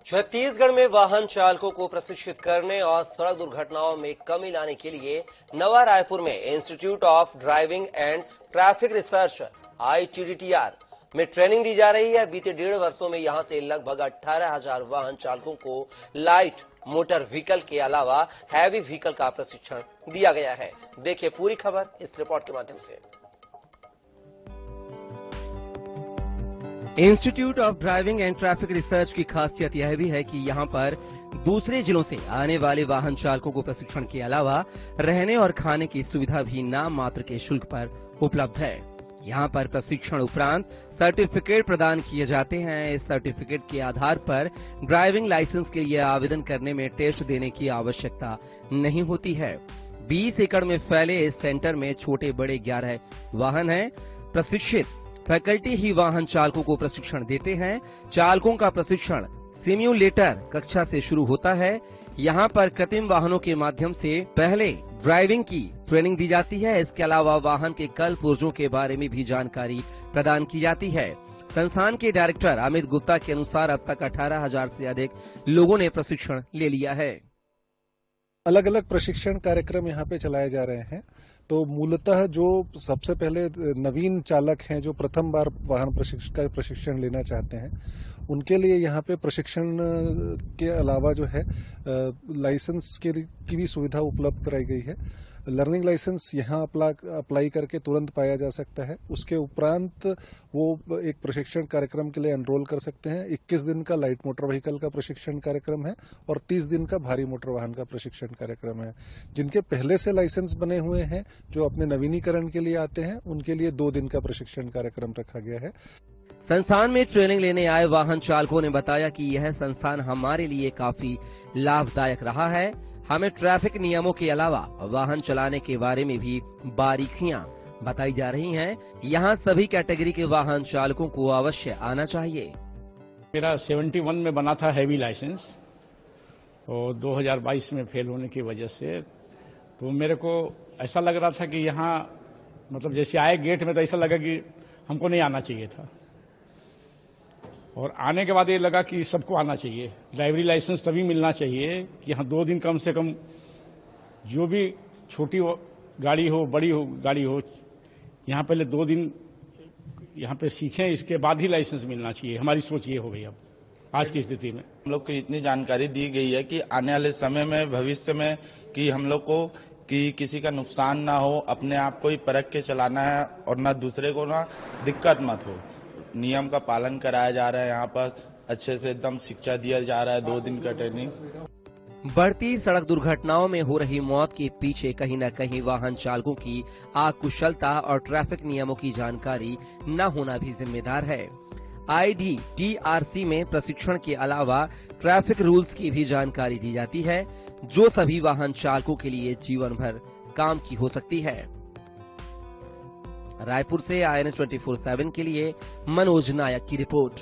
छत्तीसगढ़ में वाहन चालकों को प्रशिक्षित करने और सड़क दुर्घटनाओं में कमी लाने के लिए नवा रायपुर में institute of driving and traffic research ITDTR में ट्रेनिंग दी जा रही है। बीते 1.5 वर्षों में यहां से लगभग 18,000 वाहन चालकों को लाइट मोटर व्हीकल के अलावा हैवी व्हीकल का प्रशिक्षण दिया गया है। देखिए पूरी खबर इस रिपोर्ट के माध्यम से। Institute of driving and traffic research की खासियत यह भी है कि यहां पर दूसरे जिलों से आने वाले वाहन चालकों को प्रशिक्षण के अलावा रहने और खाने की सुविधा भी नाम मात्र के शुल्क पर उपलब्ध है। यहां पर प्रशिक्षण उपरांत सर्टिफिकेट प्रदान किए जाते हैं। इस सर्टिफिकेट के आधार पर ड्राइविंग लाइसेंस के लिए आवेदन करने में टेस्ट देने की आवश्यकता नहीं होती है। 20 एकड़ में फैले इस सेंटर में छोटे बड़े 11 वाहन हैं। प्रशिक्षित फैकल्टी ही वाहन चालकों को प्रशिक्षण देते हैं। चालकों का प्रशिक्षण सिम्युलेटर कक्षा से शुरू होता है। यहाँ पर कृत्रिम वाहनों के माध्यम से पहले ड्राइविंग की ट्रेनिंग दी जाती है। इसके अलावा वाहन के कल पुर्जों के बारे में भी जानकारी प्रदान की जाती है। संस्थान के डायरेक्टर अमित गुप्ता के अनुसार अब तक 18,000 से अधिक लोगों ने प्रशिक्षण ले लिया है। अलग अलग प्रशिक्षण कार्यक्रम यहाँ पे चलाए जा रहे हैं। तो मूलतः जो सबसे पहले नवीन चालक हैं, जो प्रथम बार वाहन प्रशिक्षण लेना चाहते हैं, उनके लिए यहाँ पे प्रशिक्षण के अलावा जो है लाइसेंस की भी सुविधा उपलब्ध कराई गई है। लर्निंग लाइसेंस यहाँ अप्लाई करके तुरंत पाया जा सकता है। उसके उपरांत वो एक प्रशिक्षण कार्यक्रम के लिए एनरोल कर सकते हैं। 21 दिन का लाइट मोटर व्हीकल का प्रशिक्षण कार्यक्रम है और 30 दिन का भारी मोटर वाहन का प्रशिक्षण कार्यक्रम है। जिनके पहले से लाइसेंस बने हुए हैं, जो अपने नवीनीकरण के लिए आते हैं, उनके लिए 2 दिन का प्रशिक्षण कार्यक्रम रखा गया है। संस्थान में ट्रेनिंग लेने आए वाहन चालकों ने बताया कि यह संस्थान हमारे लिए काफी लाभदायक रहा है। हमें ट्रैफिक नियमों के अलावा वाहन चलाने के बारे में भी बारीकियां बताई जा रही हैं। यहाँ सभी कैटेगरी के वाहन चालकों को अवश्य आना चाहिए। मेरा 71 में बना था हैवी लाइसेंस और 2022 में फेल होने की वजह से तो मेरे को ऐसा लग रहा था कि यहाँ मतलब जैसे आए गेट में तो ऐसा लगा कि हमको नहीं आना चाहिए था, और आने के बाद ये लगा कि सबको आना चाहिए। ड्राइवरी लाइसेंस तभी मिलना चाहिए कि यहाँ 2 दिन कम से कम जो भी छोटी गाड़ी हो बड़ी हो गाड़ी हो, यहाँ पहले 2 दिन यहाँ पे सीखें, इसके बाद ही लाइसेंस मिलना चाहिए। हमारी सोच ये हो गई अब आज की स्थिति में। हम लोग को इतनी जानकारी दी गई है कि आने वाले समय में भविष्य में कि हम लोग को कि किसी का नुकसान ना हो, अपने आप को ही परख के चलाना है और ना दूसरे को ना दिक्कत मत हो। नियम का पालन कराया जा रहा है। यहाँ पर अच्छे से एकदम शिक्षा दिया जा रहा है। 2 दिन का ट्रेनिंग। बढ़ती सड़क दुर्घटनाओं में हो रही मौत के पीछे कहीं न कहीं वाहन चालकों की अकुशलता और ट्रैफिक नियमों की जानकारी न होना भी जिम्मेदार है। ITDTR में प्रशिक्षण के अलावा ट्रैफिक रूल्स की भी जानकारी दी जाती है, जो सभी वाहन चालकों के लिए जीवन भर काम की हो सकती है। रायपुर से INS 24/7 के लिए मनोज नायक की रिपोर्ट।